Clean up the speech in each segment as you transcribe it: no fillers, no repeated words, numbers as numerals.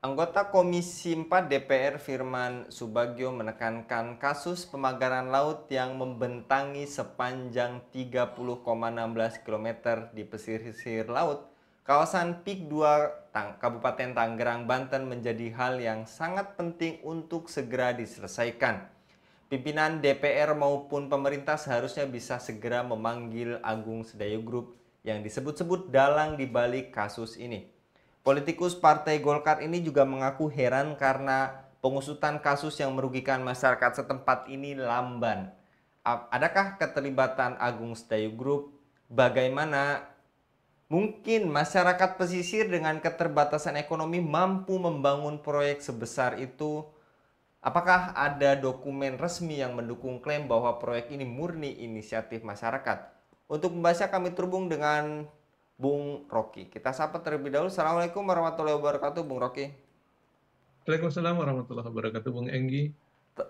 Anggota Komisi 4 DPR Firman Subagio menekankan kasus pemagaran laut yang membentangi sepanjang 30,16 km di pesisir laut kawasan PIK 2 Kabupaten Tangerang, Banten menjadi hal yang sangat penting untuk segera diselesaikan. Pimpinan DPR maupun pemerintah seharusnya bisa segera memanggil Agung Sedayo Group yang disebut-sebut dalang dibalik kasus ini. Politikus Partai Golkar ini juga mengaku heran karena pengusutan kasus yang merugikan masyarakat setempat ini lamban. Adakah keterlibatan Agung Sedayo Group? Bagaimana mungkin masyarakat pesisir dengan keterbatasan ekonomi mampu membangun proyek sebesar itu? Apakah ada dokumen resmi yang mendukung klaim bahwa proyek ini murni inisiatif masyarakat? Untuk membahasnya kami terhubung dengan Bung Rocky. Kita sapa terlebih dahulu. Assalamualaikum warahmatullahi wabarakatuh, Bung Rocky. Waalaikumsalam warahmatullahi wabarakatuh, Bung Enggi.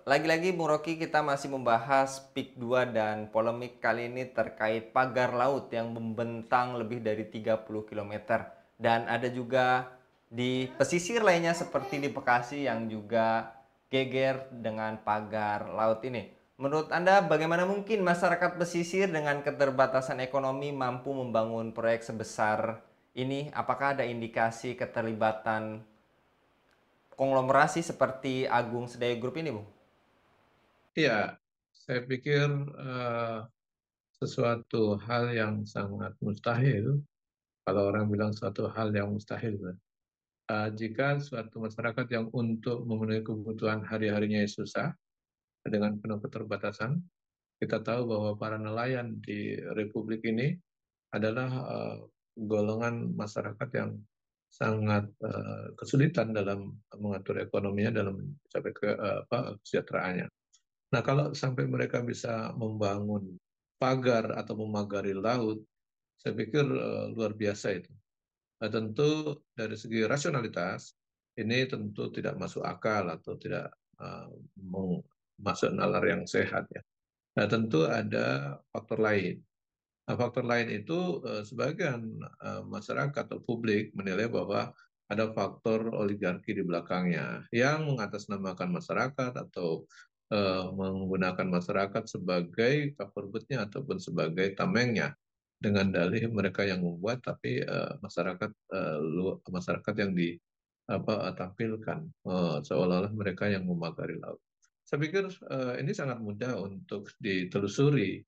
Lagi-lagi Bung Rocky, kita masih membahas PIK 2 dan polemik kali ini terkait pagar laut yang membentang lebih dari 30 km. Dan ada juga di pesisir lainnya seperti di Bekasi yang juga geger dengan pagar laut ini. Menurut Anda bagaimana mungkin masyarakat pesisir dengan keterbatasan ekonomi mampu membangun proyek sebesar ini? Apakah ada indikasi keterlibatan konglomerasi seperti Agung Sedayo Group ini, Bung? Ya, saya pikir sesuatu hal yang sangat mustahil, kalau orang bilang suatu hal yang mustahil, jika suatu masyarakat yang untuk memenuhi kebutuhan hari-harinya susah, dengan penuh keterbatasan, kita tahu bahwa para nelayan di Republik ini adalah golongan masyarakat yang sangat kesulitan dalam mengatur ekonominya, dalam mencapai kesejahteraannya. Nah, kalau sampai mereka bisa membangun pagar atau memagari laut, saya pikir luar biasa itu. Nah, tentu dari segi rasionalitas, ini tentu tidak masuk akal atau tidak uh, masuk nalar yang sehat ya. Nah, tentu ada faktor lain. Nah, faktor lain itu sebagian masyarakat atau publik menilai bahwa ada faktor oligarki di belakangnya yang mengatasnamakan masyarakat atau menggunakan masyarakat sebagai cover-nya ataupun sebagai tamengnya dengan dalih mereka yang membuat tapi masyarakat yang tampilkan seolah-olah mereka yang memagari laut. Saya pikir ini sangat mudah untuk ditelusuri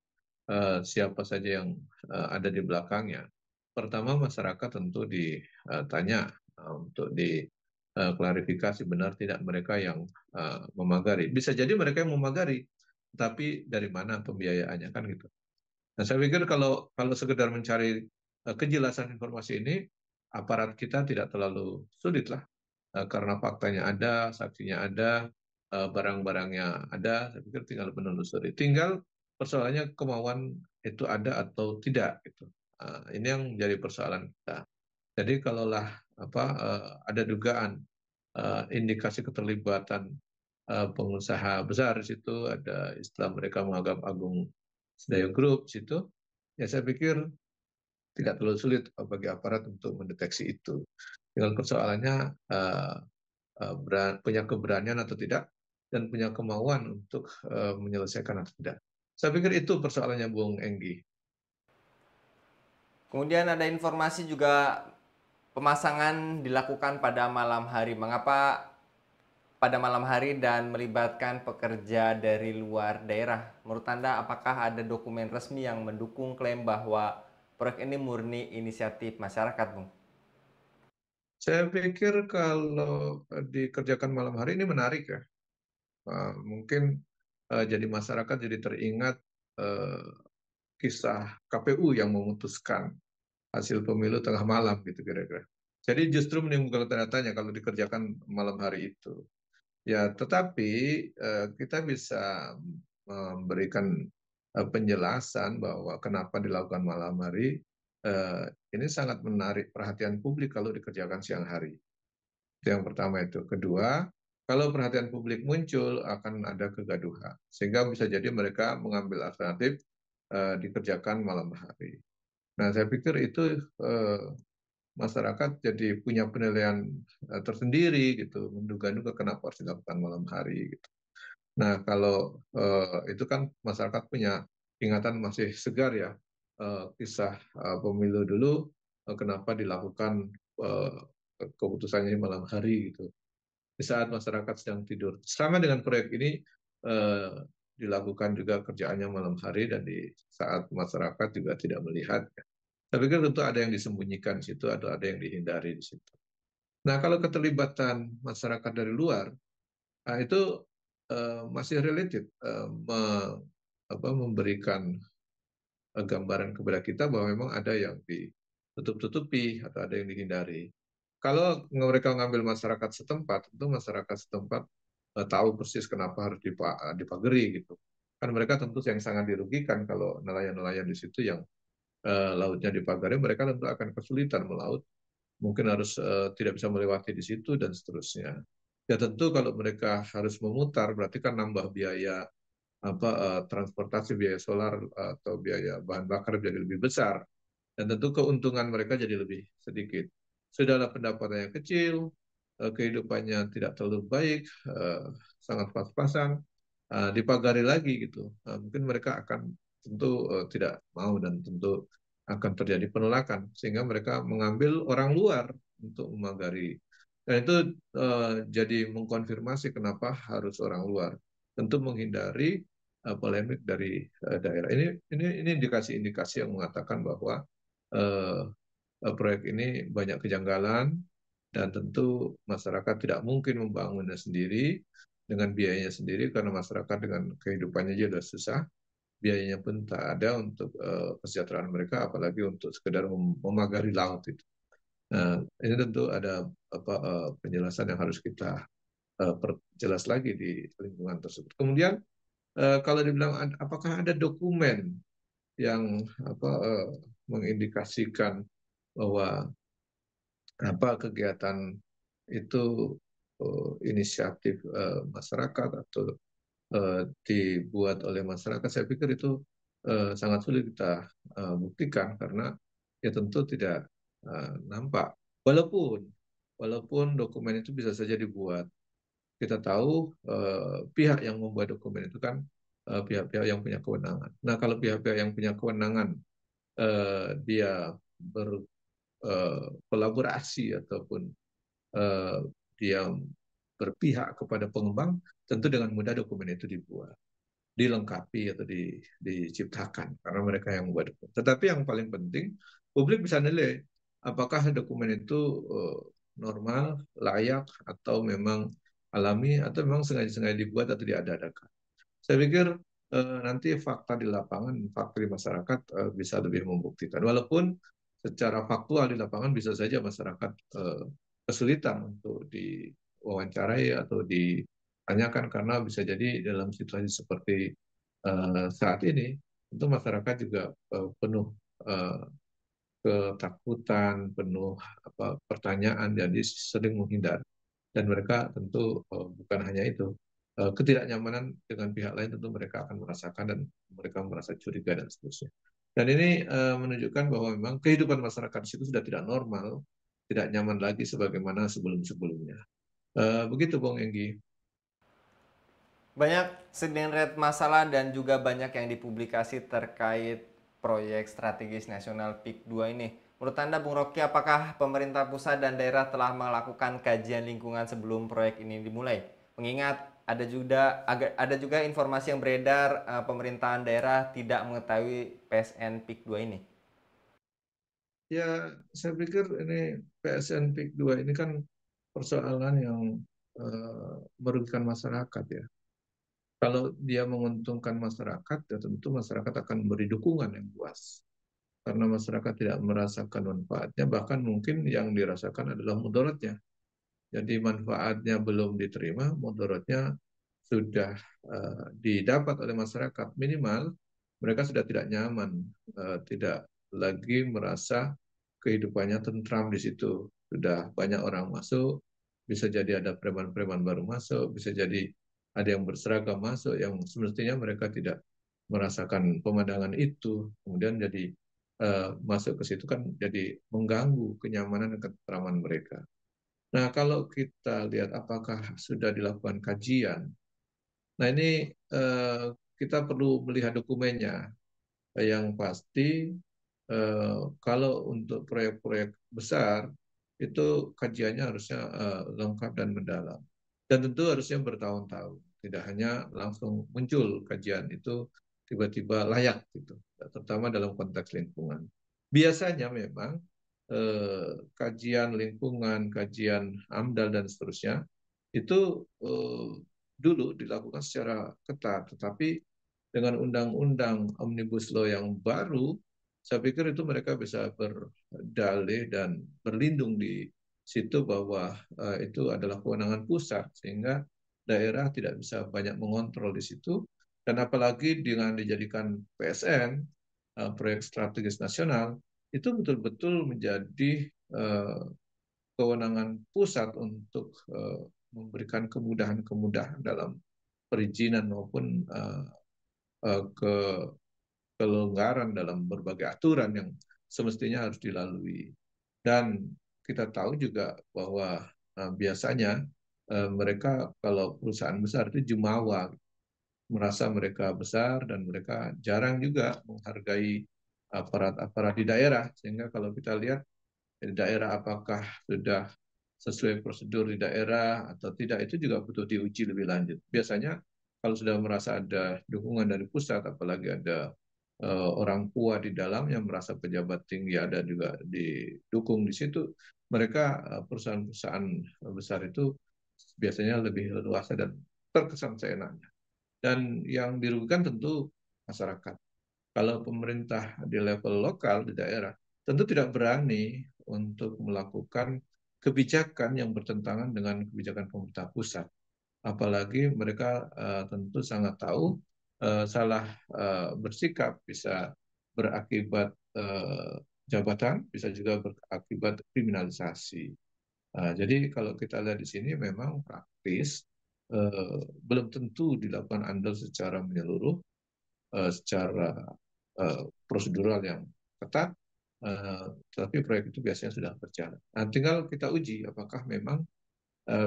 siapa saja yang ada di belakangnya. Pertama, masyarakat tentu ditanya untuk diklarifikasi benar tidak mereka yang memagari. Bisa jadi mereka yang memagari, tapi dari mana pembiayaannya kan gitu. Nah, saya pikir kalau sekedar mencari kejelasan informasi ini, aparat kita tidak terlalu sulit lah. Karena faktanya ada, saksinya ada, barang-barangnya ada, saya pikir tinggal menelusuri. Tinggal persoalannya kemauan itu ada atau tidak gitu. Ini yang menjadi persoalan kita. Jadi kalaulah ada dugaan indikasi keterlibatan pengusaha besar di situ, ada istilah mereka menganggap Agung Sedayo Group di situ, ya saya pikir tidak terlalu sulit bagi aparat untuk mendeteksi itu. Tinggal persoalannya punya keberanian atau tidak, dan punya kemauan untuk menyelesaikan atau tidak. Saya pikir itu persoalannya, Bung Enggi. Kemudian ada informasi juga pemasangan dilakukan pada malam hari. Mengapa pada malam hari dan melibatkan pekerja dari luar daerah? Menurut Anda apakah ada dokumen resmi yang mendukung klaim bahwa proyek ini murni inisiatif masyarakat, Bung? Saya pikir kalau dikerjakan malam hari ini menarik ya. Mungkin jadi masyarakat jadi teringat eh, kisah KPU yang memutuskan hasil pemilu tengah malam gitu kira-kira. Jadi justru menimbulkan tanda tanya kalau dikerjakan malam hari itu. Ya, tetapi kita bisa memberikan penjelasan bahwa kenapa dilakukan malam hari. Ini sangat menarik perhatian publik kalau dikerjakan siang hari. Itu yang pertama itu. Kedua, kalau perhatian publik muncul akan ada kegaduhan. Sehingga bisa jadi mereka mengambil alternatif dikerjakan malam hari. Nah, saya pikir itu masyarakat jadi punya penilaian tersendiri gitu, menduga-duga kenapa harus dilakukan malam hari gitu. Nah, kalau itu kan masyarakat punya ingatan masih segar ya, kisah pemilu dulu, kenapa dilakukan eh, keputusannya di malam hari gitu. Di saat masyarakat sedang tidur. Sama dengan proyek ini eh, dilakukan juga kerjaannya malam hari dan di saat masyarakat juga tidak melihat. Tapi kan tentu ada yang disembunyikan di situ, atau ada yang dihindari di situ. Nah, kalau keterlibatan masyarakat dari luar, nah itu masih related, memberikan gambaran kepada kita bahwa memang ada yang ditutup-tutupi atau ada yang dihindari. Kalau mereka mengambil masyarakat setempat, itu masyarakat setempat tahu persis kenapa harus dipagari gitu. Kan mereka tentu yang sangat dirugikan kalau nelayan-nelayan di situ yang lautnya dipagari, mereka tentu akan kesulitan melaut, mungkin harus tidak bisa melewati di situ dan seterusnya. Ya tentu kalau mereka harus memutar, berarti kan nambah biaya transportasi, biaya solar atau biaya bahan bakar jadi lebih besar, dan tentu keuntungan mereka jadi lebih sedikit. Sudahlah pendapatannya kecil, kehidupannya tidak terlalu baik, sangat pas-pasan, dipagari lagi gitu. Mungkin mereka akan tentu tidak mau, dan tentu akan terjadi penolakan sehingga mereka mengambil orang luar untuk memagari. Dan itu jadi mengkonfirmasi kenapa harus orang luar. Tentu menghindari polemik dari daerah. Ini indikasi-indikasi yang mengatakan bahwa uh, proyek ini banyak kejanggalan, dan tentu masyarakat tidak mungkin membangunnya sendiri dengan biayanya sendiri, karena masyarakat dengan kehidupannya aja sudah susah, biayanya pun tak ada untuk kesejahteraan mereka, apalagi untuk sekedar memagari laut itu. Nah, ini tentu ada penjelasan yang harus kita perjelas lagi di lingkungan tersebut. Kemudian kalau dibilang apakah ada dokumen yang mengindikasikan bahwa kegiatan itu inisiatif masyarakat atau dibuat oleh masyarakat, saya pikir itu sangat sulit kita buktikan, karena ya tentu tidak nampak. Walaupun dokumen itu bisa saja dibuat, kita tahu pihak yang membuat dokumen itu kan pihak-pihak yang punya kewenangan. Nah, kalau pihak-pihak yang punya kewenangan dia berkolaborasi ataupun eh, dia berpihak kepada pengembang, tentu dengan mudah dokumen itu dibuat, dilengkapi atau diciptakan karena mereka yang membuat dokumen. Tetapi yang paling penting, publik bisa nilai apakah dokumen itu normal, layak, atau memang alami, atau memang sengaja-sengaja dibuat atau diada-adakan. Saya pikir nanti fakta di lapangan, fakta di masyarakat bisa lebih membuktikan. Walaupun secara faktual di lapangan bisa saja masyarakat kesulitan untuk diwawancarai atau ditanyakan, karena bisa jadi dalam situasi seperti saat ini, itu masyarakat juga penuh uh, ketakutan, penuh pertanyaan, jadi sering menghindar. Dan mereka tentu bukan hanya itu, ketidaknyamanan dengan pihak lain tentu mereka akan merasakan, dan mereka merasa curiga dan seterusnya. Dan ini menunjukkan bahwa memang kehidupan masyarakat di situ sudah tidak normal, tidak nyaman lagi sebagaimana sebelum-sebelumnya. Begitu, Bung Enggi. Banyak sederet masalah dan juga banyak yang dipublikasi terkait proyek strategis nasional PIK 2 ini. Menurut Anda, Bung Rocky, apakah pemerintah pusat dan daerah telah melakukan kajian lingkungan sebelum proyek ini dimulai? Mengingat ada juga informasi yang beredar pemerintahan daerah tidak mengetahui PSN PIK 2 ini. Ya, saya pikir ini PSN PIK 2 ini kan persoalan yang merugikan masyarakat ya. Kalau dia menguntungkan masyarakat, ya tentu masyarakat akan memberi dukungan yang luas. Karena masyarakat tidak merasakan manfaatnya, bahkan mungkin yang dirasakan adalah mudaratnya. Jadi manfaatnya belum diterima, mudaratnya sudah didapat oleh masyarakat. Minimal mereka sudah tidak nyaman, tidak lagi merasa kehidupannya tentram di situ. Sudah banyak orang masuk, bisa jadi ada preman-preman baru masuk, bisa jadi ada yang berseragam masuk yang semestinya mereka tidak merasakan pemandangan itu. Kemudian jadi masuk ke situ kan jadi mengganggu kenyamanan dan ketentraman mereka. Nah, kalau kita lihat apakah sudah dilakukan kajian, nah ini kita perlu melihat dokumennya. Yang pasti, kalau untuk proyek-proyek besar, itu kajiannya harusnya lengkap dan mendalam. Dan tentu harusnya bertahun-tahun. Tidak hanya langsung muncul kajian itu tiba-tiba layak gitu, terutama dalam konteks lingkungan. Biasanya memang kajian lingkungan, kajian AMDAL dan seterusnya itu dulu dilakukan secara ketat, tetapi dengan undang-undang Omnibus Law yang baru, saya pikir itu mereka bisa berdalih dan berlindung di situ bahwa itu adalah kewenangan pusat, sehingga daerah tidak bisa banyak mengontrol di situ. Dan apalagi dengan dijadikan PSN, proyek strategis nasional, itu betul-betul menjadi kewenangan pusat untuk memberikan kemudahan-kemudahan dalam perizinan maupun ke kelonggaran dalam berbagai aturan yang semestinya harus dilalui. Dan kita tahu juga bahwa biasanya mereka kalau perusahaan besar itu jumawa, merasa mereka besar dan mereka jarang juga menghargai aparat-aparat di daerah. Sehingga kalau kita lihat di daerah apakah sudah sesuai prosedur di daerah atau tidak, itu juga butuh diuji lebih lanjut. Biasanya kalau sudah merasa ada dukungan dari pusat, apalagi ada orang tua di dalam yang merasa pejabat tinggi ada juga didukung di situ, mereka perusahaan-perusahaan besar itu biasanya lebih leluasa dan terkesan seenaknya. Dan yang dirugikan tentu masyarakat. Kalau pemerintah di level lokal di daerah tentu tidak berani untuk melakukan kebijakan yang bertentangan dengan kebijakan pemerintah pusat. Apalagi mereka tentu sangat tahu salah bersikap bisa berakibat jabatan, bisa juga berakibat kriminalisasi. Jadi kalau kita lihat di sini memang praktis belum tentu dilakukan andal secara menyeluruh, secara prosedural yang ketat, tapi proyek itu biasanya sudah berjalan. Nah, tinggal kita uji apakah memang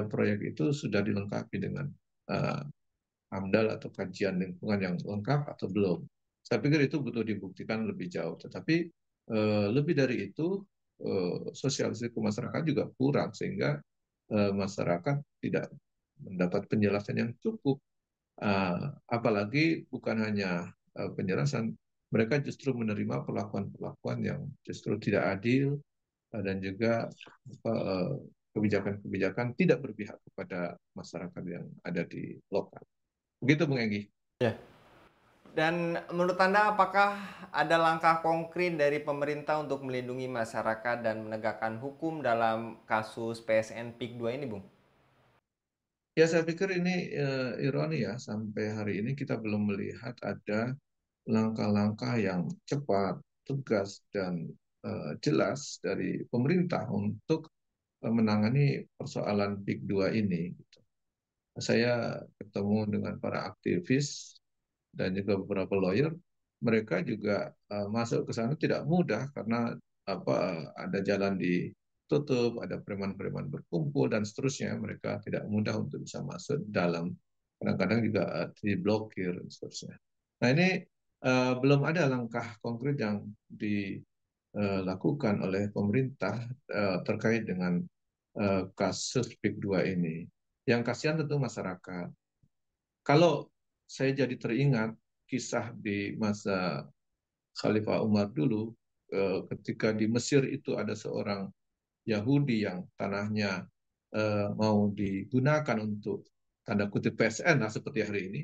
proyek itu sudah dilengkapi dengan AMDAL atau kajian lingkungan yang lengkap atau belum. Saya pikir itu butuh dibuktikan lebih jauh. Tetapi lebih dari itu, sosialisasi ke masyarakat juga kurang, sehingga masyarakat tidak mendapat penjelasan yang cukup. Apalagi bukan hanya penjelasan, mereka justru menerima perlakuan-perlakuan yang justru tidak adil, dan juga kebijakan-kebijakan tidak berpihak kepada masyarakat yang ada di lokal. Begitu, Bung Enggi. Ya. Dan menurut Anda apakah ada langkah konkret dari pemerintah untuk melindungi masyarakat dan menegakkan hukum dalam kasus PSN PIK 2 ini, Bung? Ya, saya pikir ini ironi ya, sampai hari ini kita belum melihat ada langkah-langkah yang cepat, tegas, dan jelas dari pemerintah untuk menangani persoalan PIK 2 ini. Saya ketemu dengan para aktivis dan juga beberapa lawyer, mereka juga masuk ke sana tidak mudah karena ada jalan ditutup, ada preman-preman berkumpul dan seterusnya. Mereka tidak mudah untuk bisa masuk dalam, kadang-kadang juga diblokir dan seterusnya. Nah, ini belum ada langkah konkret yang dilakukan oleh pemerintah terkait dengan kasus PIK 2 ini. Yang kasihan tentu masyarakat. Kalau saya jadi teringat kisah di masa Khalifah Umar dulu, ketika di Mesir itu ada seorang Yahudi yang tanahnya mau digunakan untuk tanda kutip PSN lah seperti hari ini.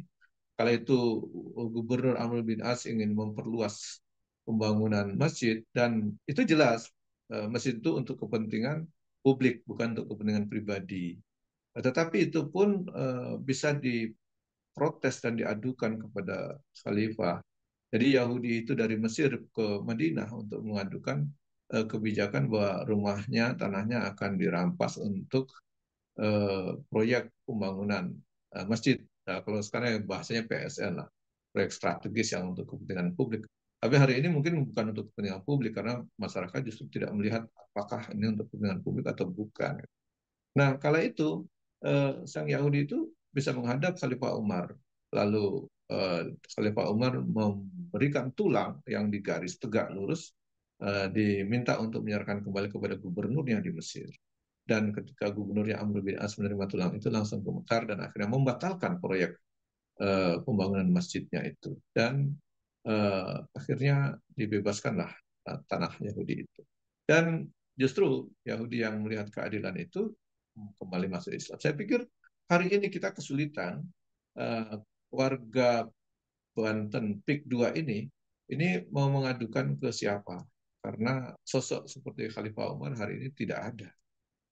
Kala itu Gubernur Amr bin As ingin memperluas pembangunan masjid, dan itu jelas masjid itu untuk kepentingan publik, bukan untuk kepentingan pribadi. Tetapi itu pun bisa diprotes dan diadukan kepada khalifah. Jadi Yahudi itu dari Mesir ke Madinah untuk mengadukan kebijakan bahwa rumahnya, tanahnya akan dirampas untuk proyek pembangunan masjid. Nah, kalau sekarang bahasanya PSN lah, proyek strategis yang untuk kepentingan publik. Tapi hari ini mungkin bukan untuk kepentingan publik karena masyarakat justru tidak melihat apakah ini untuk kepentingan publik atau bukan. Nah, kala itu sang Yahudi itu bisa menghadap Khalifah Umar, lalu Khalifah Umar memberikan tulang yang digaris tegak lurus, diminta untuk menyerahkan kembali kepada gubernurnya di Mesir. Dan ketika gubernurnya Amr bin As menerima tulang itu langsung gemetar dan akhirnya membatalkan proyek pembangunan masjidnya itu. Dan akhirnya dibebaskanlah tanah Yahudi itu. Dan justru Yahudi yang melihat keadilan itu kembali masuk Islam. Saya pikir hari ini kita kesulitan warga Banten PIK 2 ini mau mengadukan ke siapa? Karena sosok seperti Khalifah Umar hari ini tidak ada.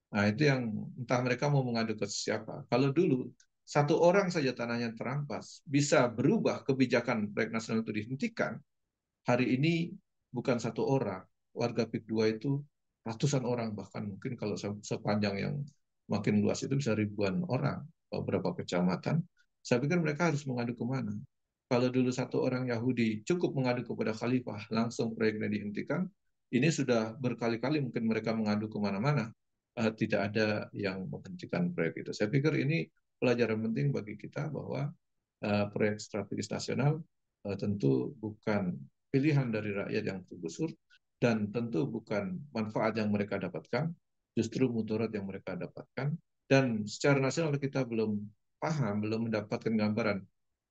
Nah, itu yang entah mereka mau mengadu ke siapa. Kalau dulu satu orang saja tanahnya terampas, bisa berubah kebijakan proyek nasional itu dihentikan. Hari ini bukan satu orang, warga PIK 2 itu ratusan orang, bahkan mungkin kalau sepanjang yang makin luas itu bisa ribuan orang, beberapa kecamatan. Saya pikir mereka harus mengadu kemana? Kalau dulu satu orang Yahudi cukup mengadu kepada khalifah, langsung proyeknya dihentikan, ini sudah berkali-kali mungkin mereka mengadu kemana-mana, tidak ada yang menghentikan proyek itu. Saya pikir ini pelajaran penting bagi kita bahwa proyek strategis nasional tentu bukan pilihan dari rakyat yang tergusur dan tentu bukan manfaat yang mereka dapatkan, justru mudarat yang mereka dapatkan. Dan secara nasional kita belum paham, belum mendapatkan gambaran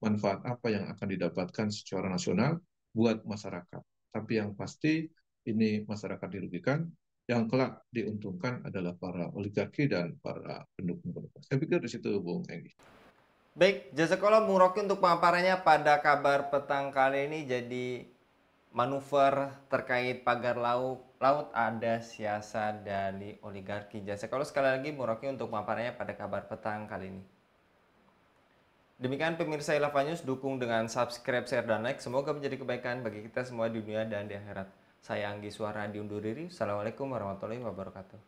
manfaat apa yang akan didapatkan secara nasional buat masyarakat. Tapi yang pasti ini masyarakat dirugikan, yang kelak diuntungkan adalah para oligarki dan para pendukung. Saya pikir di situ, Bung Enggi. Baik, jazakallah Bung Rocky untuk pemaparannya pada kabar petang kali ini. Jadi manuver terkait pagar laut ada siasat dari oligarki. Jazakallah sekali lagi Bung Rocky untuk pemaparannya pada kabar petang kali ini. Demikian pemirsa Ilava News, dukung dengan subscribe, share, dan like. Semoga menjadi kebaikan bagi kita semua di dunia dan di akhirat. Saya Anggi Suara diundur diri. Assalamualaikum warahmatullahi wabarakatuh.